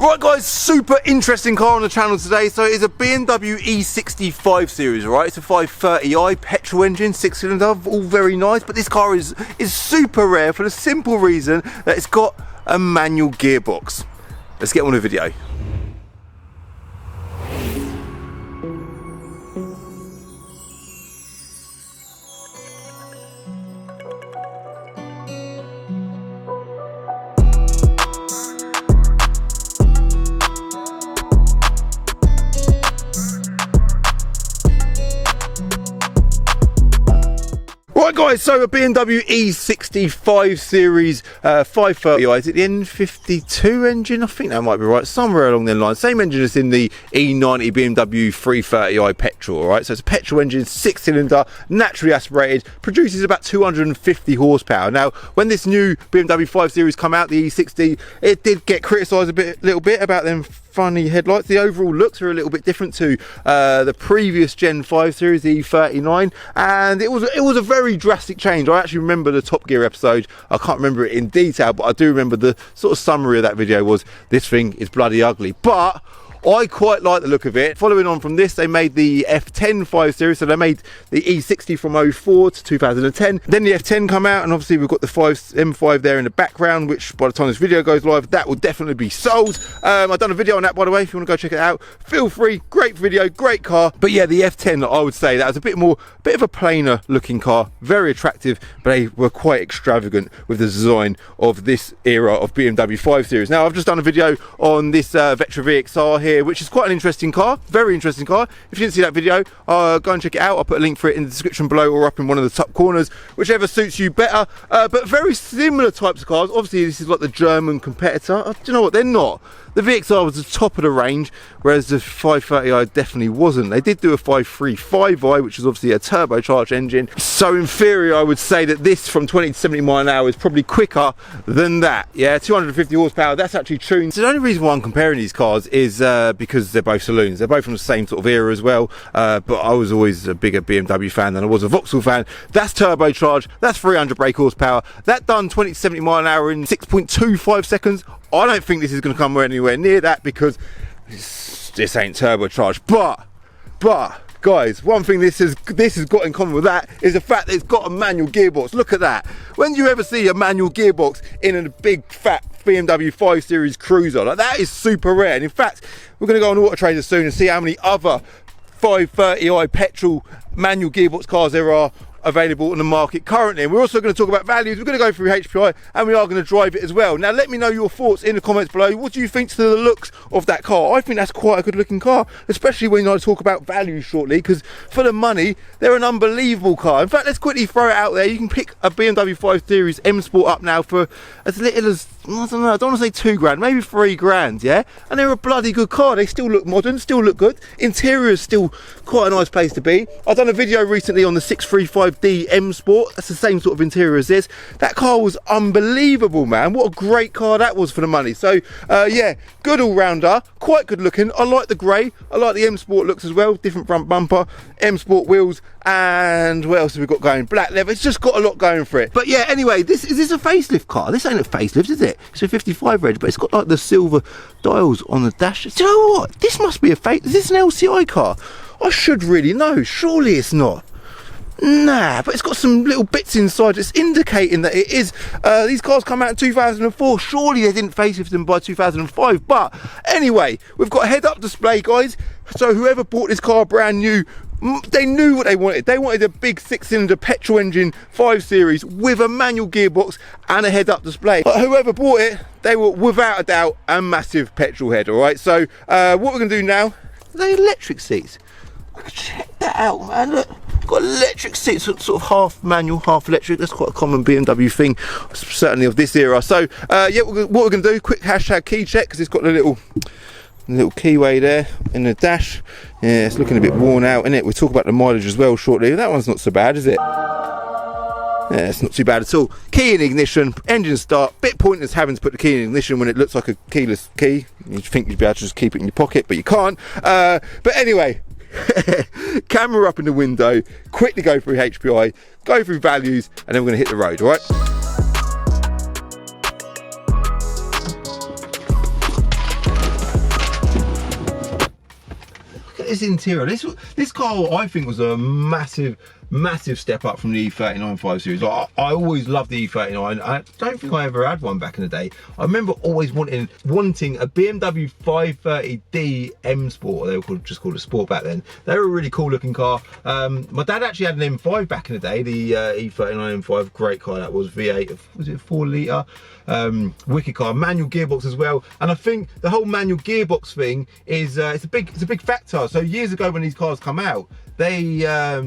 Right guys, super interesting car on the channel today. So it's a BMW E65 series, right? It's a 530i petrol engine, 6-cylinder, all very nice. But this car is super rare for the simple reason that it's got a manual gearbox. Let's get on with the video. Right guys, so a BMW E65 series 530i, is it the N52 engine? I think that might be right, somewhere along the line. Same engine as in the E90 BMW 330i petrol, right? So it's a petrol engine, 6-cylinder, naturally aspirated, produces about 250 horsepower. Now, when this new BMW 5 Series come out, the E60, it did get criticised a little bit about them funny headlights. The overall looks are a little bit different to the previous Gen 5 Series, the E39, and it was a very drastic change. I actually remember the Top Gear episode. I can't remember it in detail, but I do remember the sort of summary of that video was, this thing is bloody ugly. But I quite like the look of it. Following on from this, they made the F10 5 Series, so they made the E60 from 04 to 2010. Then the F10 come out, and obviously we've got the M5 there in the background, which by the time this video goes live, that will definitely be sold. I've done a video on that, by the way, if you want to go check it out. Feel free, great video, great car. But yeah, the F10, I would say that was a bit of a plainer looking car, very attractive, but they were quite extravagant with the design of this era of BMW 5 Series. Now, I've just done a video on this Vectra VXR here, which is quite an interesting car, very interesting car. If you didn't see that video, go and check it out. I'll put a link for it in the description below or up in one of the top corners, whichever suits you better. But very similar types of cars. Obviously, this is like the German competitor. Do you know what? They're not. The VXR was the top of the range, whereas the 530i definitely wasn't. They did do a 535i, which is obviously a turbocharged engine. So in theory, I would say that this from 20 to 70 mile an hour is probably quicker than that. Yeah, 250 horsepower, that's actually tuned. So the only reason why I'm comparing these cars is because they're both saloons. They're both from the same sort of era as well. But I was always a bigger BMW fan than I was a Vauxhall fan. That's turbocharged, that's 300 brake horsepower. That done 20 to 70 mile an hour in 6.25 seconds. I don't think this is going to come anywhere near that because this ain't turbocharged. But guys, one thing this has got in common with that is the fact that it's got a manual gearbox. Look at that. When do you ever see a manual gearbox in a big fat BMW 5 Series cruiser? Like, that is super rare. And in fact, we're going to go on Auto Trader soon and see how many other 530i petrol manual gearbox cars there are available on the market currently. And we're also going to talk about values. We're going to go through HPI, and we are going to drive it as well. Now, let me know your thoughts in the comments below. What do you think to the looks of that car? I think that's quite a good looking car, especially when I talk about values shortly, because for the money, they're an unbelievable car. In fact, let's quickly throw it out there. You can pick a BMW 5 Series M Sport up now for as little as, I don't know, I don't want to say 2 grand, maybe 3 grand, yeah? And they're a bloody good car. They still look modern, still look good. Interior is still quite a nice place to be. I've done a video recently on the 635D M Sport. That's the same sort of interior as this. That car was unbelievable, man. What a great car that was for the money. So yeah, good all-rounder, quite good looking. I like the grey. I like the M Sport looks as well. Different front bumper, M Sport wheels, and what else have we got going? Black leather. It's just got a lot going for it. But yeah, anyway, is this a facelift car? This ain't a facelift, is it? It's a 55 reg, but it's got like the silver dials on the dash. Do you know what? This must be a fake. Is this an LCI car? I should really know. Surely it's not. Nah, but it's got some little bits inside that's indicating that it is. These cars come out in 2004. Surely they didn't facelift them by 2005. But anyway, we've got a head-up display, guys. So whoever bought this car brand new, they knew what they wanted. They wanted a big 6-cylinder petrol engine 5 Series with a manual gearbox and a head-up display. But whoever bought it, they were without a doubt a massive petrol head. All right. So what we're gonna do now? The electric seats. Check that out, man. Look. Got electric seats, sort of half manual, half electric. That's quite a common BMW thing, certainly of this era. So yeah, what we're going to do, quick hashtag key check, because it's got a little keyway there in the dash. Yeah, it's looking a bit worn out, isn't it? We'll talk about the mileage as well shortly. That one's not so bad, is it? Yeah, it's not too bad at all. Key in ignition, engine start. Bit pointless having to put the key in ignition when it looks like a keyless key. You'd think you'd be able to just keep it in your pocket, but you can't. But anyway, camera up in the window, quickly go through HPI, go through values, and then we're going to hit the road, all right? at this interior. This car, I think, was a massive step up from the E39 5 Series. I always loved the E39. I don't think I ever had one back in the day. I remember always wanting a BMW 530D M Sport. They were just called a Sport back then. They were a really cool looking car. My dad actually had an M5 back in the day, the E39 M5. Great car that was. V8, was it 4 litre? Wicked car, manual gearbox as well. And I think the whole manual gearbox thing is it's a big factor. So years ago when these cars come out, they a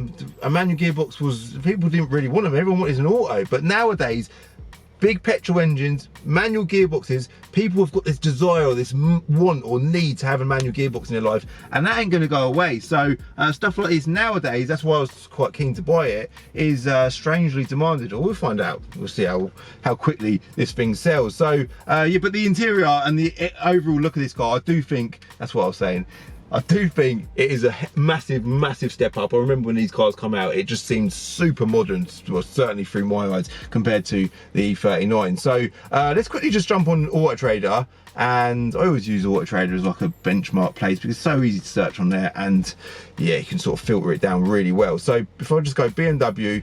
manual gearbox was, people didn't really want them. Everyone wanted an auto. But nowadays, big petrol engines, manual gearboxes, people have got this desire or this want or need to have a manual gearbox in their life, and that ain't going to go away. So stuff like this nowadays, that's why I was quite keen to buy it, is strangely demanded. Or we'll find out. We'll see how quickly this thing sells. So yeah, but the interior and the overall look of this car, I do think, that's what I was saying, I do think it is a massive step up. I remember when these cars come out, it just seemed super modern, well, certainly through my eyes, compared to the E39. So let's quickly just jump on Auto Trader, and I always use Auto Trader as like a benchmark place because it's so easy to search on there, and yeah, you can sort of filter it down really well. So if I just go BMW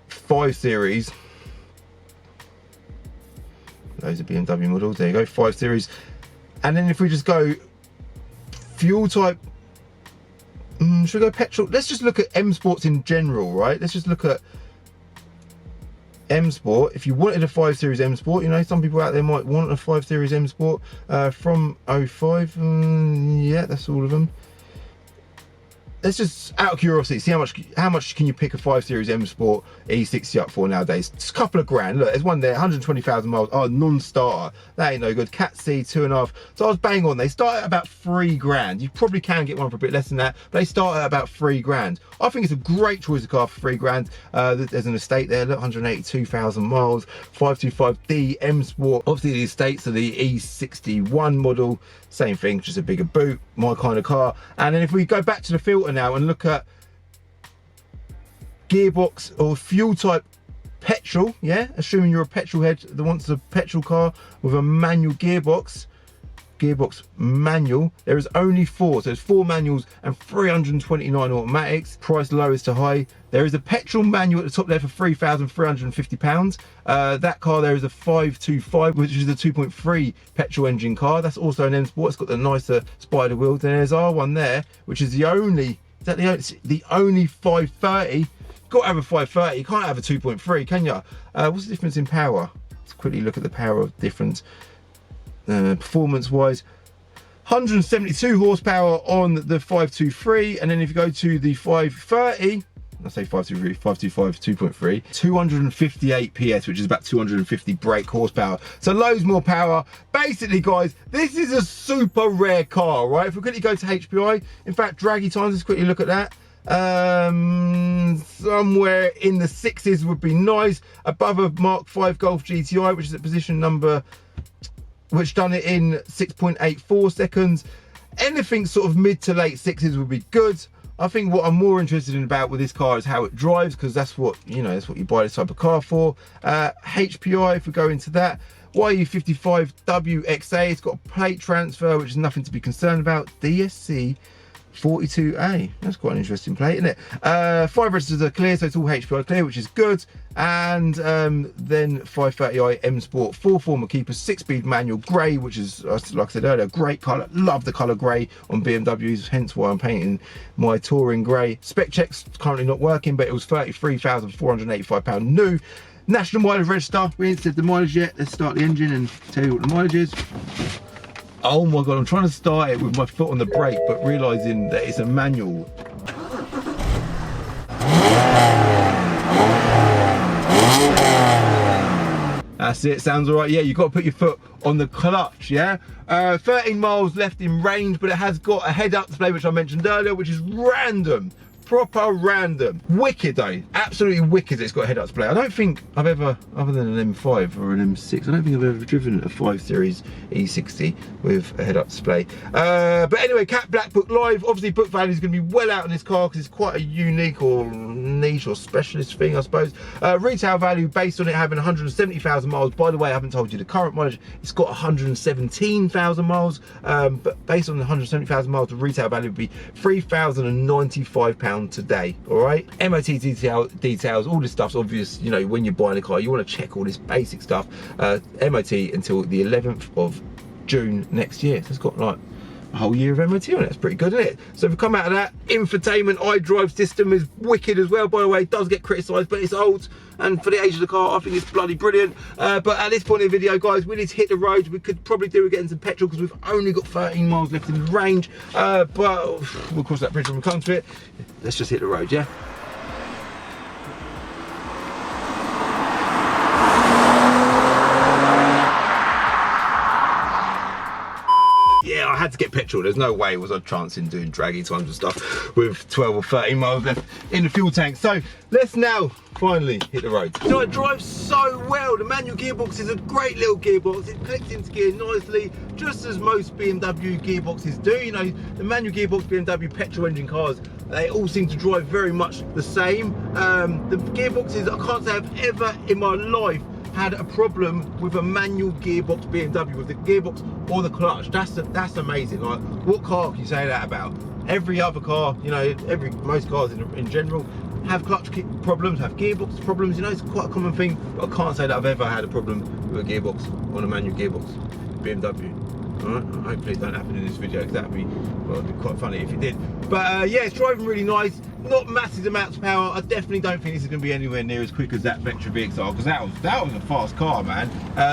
5 Series, those are BMW models, there you go, 5 Series, and then if we just go fuel type, should we go petrol? Let's just look at M Sports in general, right? Let's just look at M Sport. If you wanted a 5 Series M Sport, you know, some people out there might want a 5 Series M Sport from 05. Yeah, that's all of them. Let's just, out of curiosity, see how much can you pick a 5 Series M Sport E60 up for nowadays? Just a couple of grand. Look, there's one there, 120,000 miles. Oh, non-starter. That ain't no good. Cat C, 2.5. So I was bang on. They start at about 3 grand. You probably can get one for a bit less than that, but they start at about 3 grand. I think it's a great choice of car for 3 grand. There's an estate there, look, 182,000 miles, 525D M Sport. Obviously the estates are the E61 model. Same thing, just a bigger boot, my kind of car. And then if we go back to the filter now and look at gearbox or fuel type petrol, yeah, assuming you're a petrol head that wants a petrol car with a manual gearbox manual, there is only 4. So there's 4 manuals and 329 automatics, priced lowest to high. There is a petrol manual at the top there for £3,350. That car there is a 525, which is a 2.3 petrol engine car. That's also an M Sport. It's got the nicer spider wheels. Then there's R1 there, which is the only 530. Got to have a 530. You can't have a 2.3, can you? What's the difference in power? Let's quickly look at the power of difference. Performance wise, 172 horsepower on the 523, and then if you go to the 530, I say 523, 525, 2.3, 258 PS, which is about 250 brake horsepower. So loads more power. Basically, guys, this is a super rare car, right? If we quickly go to HPI, in fact, draggy times, let's quickly look at that. Somewhere in the 6s would be nice. Above a Mark 5 Golf GTI, which is at position number, which done it in 6.84 seconds. Anything sort of mid to late 6s would be good. I think what I'm more interested in about with this car is how it drives, because that's what, you know, that's what you buy this type of car for. HPI, if we go into that, YU55WXA, it's got a plate transfer, which is nothing to be concerned about. DSC 42A, that's quite an interesting plate, isn't it? 5 registers are clear, so it's all HPI clear, which is good. And then 530i M Sport 4-former keeper, 6-speed manual grey, which is, like I said earlier, great colour. Love the colour grey on BMWs, hence why I'm painting my touring grey. Spec check's currently not working, but it was £33,485 new. National mileage register, we ain't said the mileage yet. Let's start the engine and tell you what the mileage is. Oh my God, I'm trying to start it with my foot on the brake, but realising that it's a manual. That's it, sounds all right. Yeah, you've got to put your foot on the clutch, yeah? 13 miles left in range, but it has got a head-up display, which I mentioned earlier, which is random. proper random. Wicked though, absolutely wicked. It's got a head-up display. I don't think I've ever, other than an M5 or an M6, I don't think I've ever driven a 5 Series E60 with a head-up display. But anyway, Cat Black Book Live. Obviously, book value is going to be well out in this car because it's quite a unique or niche or specialist thing, I suppose. Retail value based on it having 170,000 miles. By the way, I haven't told you the current mileage. It's got 117,000 miles, but based on the 170,000 miles, the retail value would be £3,095 today. All right. MOT details, all this stuff's obvious. You know, when you're buying a car, you want to check all this basic stuff. MOT until the 11th of June next year. So it's got like a whole year of MOT on it. That's pretty good, isn't it? So if we come out of that, infotainment iDrive system is wicked as well. By the way, it does get criticised, but it's old, and for the age of the car, I think it's bloody brilliant. But at this point in the video, guys, we need to hit the road. We could probably do with getting some petrol because we've only got 13 miles left in the range. But we'll cross that bridge when we come to it. Let's just hit the road, yeah? Yeah, I had to get petrol. There's no way was I chancing doing draggy times and stuff with 12 or 13 miles left in the fuel tank. So let's now finally hit the road. You know, it drives so well. The manual gearbox is a great little gearbox. It clicks into gear nicely, just as most BMW gearboxes do. You know, the manual gearbox BMW petrol engine cars, they all seem to drive very much the same. The gearboxes, I can't say I've ever in my life had a problem with a manual gearbox BMW with the gearbox or the clutch. That's amazing. Like, what car can you say that about? Every other car, you know, most cars in general have clutch problems, have gearbox problems. You know, it's quite a common thing. But I can't say that I've ever had a problem with a gearbox on a manual gearbox BMW. Alright, hopefully it don't happen in this video because that'd be, well, it'd be quite funny if it did. But yeah, it's driving really nice. Not massive amounts of power. I definitely don't think this is going to be anywhere near as quick as that Vectra VXR because that was a fast car, man.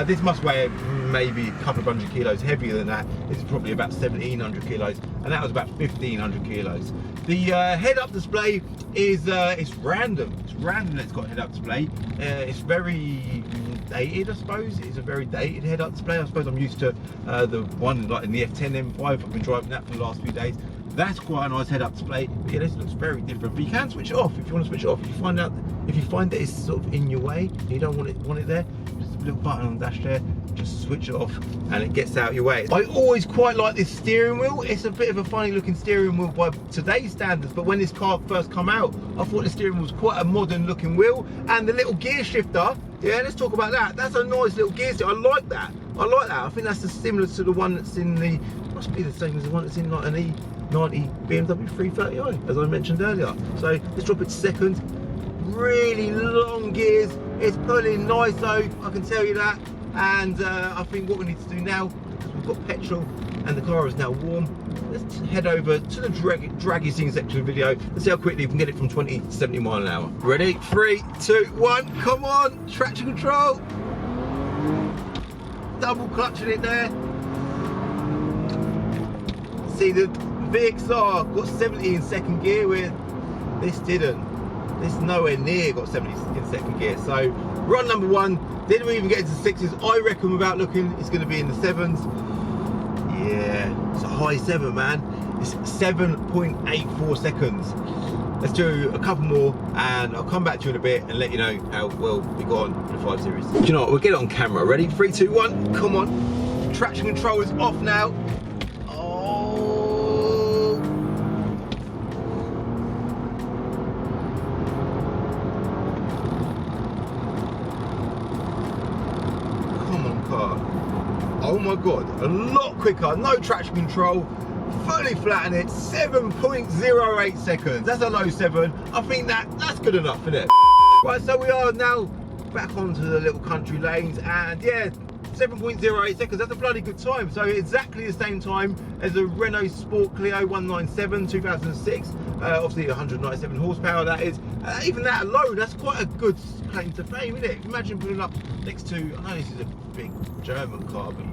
This must weigh maybe a couple of 100 kilos heavier than that. This is probably about 1,700 kilos, and that was about 1,500 kilos. The head-up display is it's random. It's random that it's got head-up display. It's very dated, I suppose. It's a very dated head-up display. I suppose I'm used to the one like in the F10 M5. I've been driving that for the last few days. That's quite a nice head-up display. But yeah, this looks very different. But you can switch it off if you want to switch it off. If you find that it's sort of in your way, and you don't want it there, just a little button on the dash there. Just switch it off, and it gets out your way. I always quite like this steering wheel. It's a bit of a funny looking steering wheel by today's standards, but when this car first came out, I thought the steering wheel was quite a modern looking wheel. And the little gear shifter, yeah, let's talk about that. That's a nice little gear shifter. I like that. I like that. I think that's similar to the one that's in the, must be the same as the one that's in like an E90 BMW 330i, as I mentioned earlier. So let's drop it to second. Really long gears. It's pulling nice though, I can tell you that. And I think what we need to do now, because we've got petrol and the car is now warm, let's head over to the draggy scene section of the video and see how quickly we can get it from 20 to 70 miles an hour. Ready? 3, 2, 1, come on! Traction control! Double clutching it there. See, the VXR got 70 in second gear with this didn't. This nowhere near got 70 in second gear. So run number 1. Didn't we even get into the 6s? I reckon without looking, it's going to be in the 7s. Yeah, it's a high 7, man. It's 7.84 seconds. Let's do a couple more, and I'll come back to you in a bit and let you know how well we got on the 5 Series. Do you know what? We'll get it on camera. Ready? 3, 2, 1. Come on. Traction control is off now. Oh my god, a lot quicker, no traction control, fully flatten it, 7.08 seconds. That's a low 7. I think that's good enough, isn't it? Right, so we are now back onto the little country lanes, and yeah, 7.08 seconds, that's a bloody good time. So exactly the same time as a Renault Sport Clio 197 2006, obviously 197 horsepower that is. Even that alone, that's quite a good claim to fame, isn't it? Imagine putting up next to, I know this is a big German car, but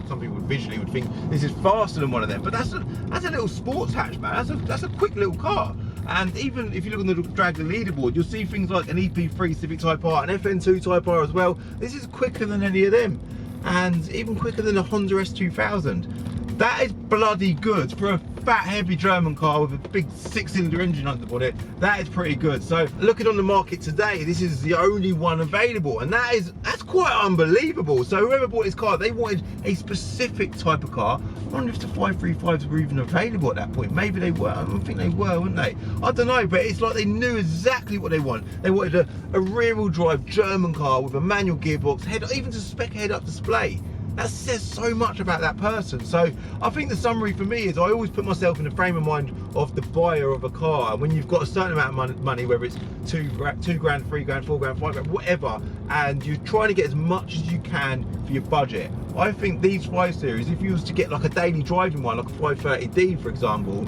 some people visually would think this is faster than one of them, but that's a little sports hatch, man. That's a quick little car. And even if you look on the drag the leaderboard, you'll see things like an EP3 Civic Type R, an FN2 Type R as well. This is quicker than any of them, and even quicker than a Honda S2000. That is bloody good for a fat, heavy German car with a big 6-cylinder engine under the bonnet. That is pretty good. So looking on the market today, this is the only one available, and that's quite unbelievable. So whoever bought this car, they wanted a specific type of car. I wonder if the 535s were even available at that point. Maybe they were. I don't think they were, weren't they? I don't know, but it's like they knew exactly what they wanted. They wanted a rear-wheel drive German car with a manual gearbox, even to spec head-up display. That says so much about that person. So I think the summary for me is I always put myself in the frame of mind of the buyer of a car. And when you've got a certain amount of money, whether it's two grand, 3 grand, 4 grand, 5 grand, whatever, and you're trying to get as much as you can for your budget, I think these 5 Series, if you was to get like a daily driving one, like a 530D for example,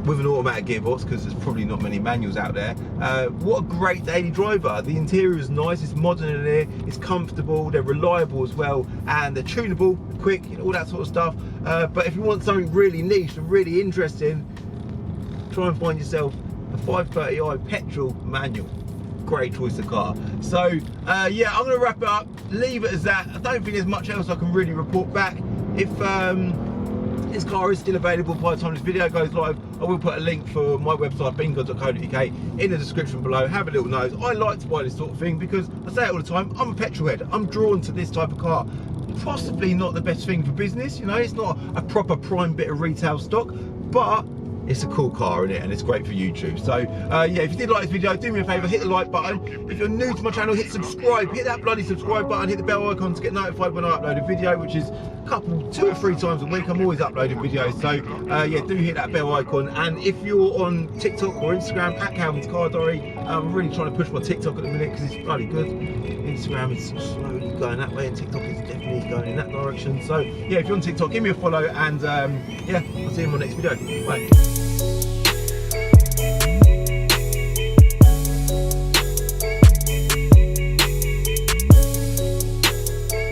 with an automatic gearbox, because there's probably not many manuals out there, what a great daily driver. The interior is nice, it's modern in here, it's comfortable, they're reliable as well, and they're tunable, quick, you know, all that sort of stuff. But if you want something really niche and really interesting, try and find yourself a 530i petrol manual. Great choice of car. So yeah, I'm going to wrap it up, leave it as that. I don't think there's much else I can really report back. If this car is still available by the time this video goes live, I will put a link for my website, beangods.co.uk, in the description below. Have a little nose. I like to buy this sort of thing because I say it all the time, I'm a petrol head. I'm drawn to this type of car. Possibly not the best thing for business, you know, it's not a proper prime bit of retail stock, but it's a cool car, isn't it? And it's great for YouTube. So yeah, if you did like this video, do me a favour, hit the like button. If you're new to my channel, hit subscribe, hit that bloody subscribe button, hit the bell icon to get notified when I upload a video, which is a 2 or 3 times a week. I'm always uploading videos. So yeah, do hit that bell icon. And if you're on TikTok or Instagram, at Calvin's Car Diary, I'm really trying to push my TikTok at the minute because it's bloody good. Instagram is slowly going that way, and TikTok is definitely going in that direction. So yeah, if you're on TikTok, give me a follow, and yeah, I'll see you in my next video. Bye.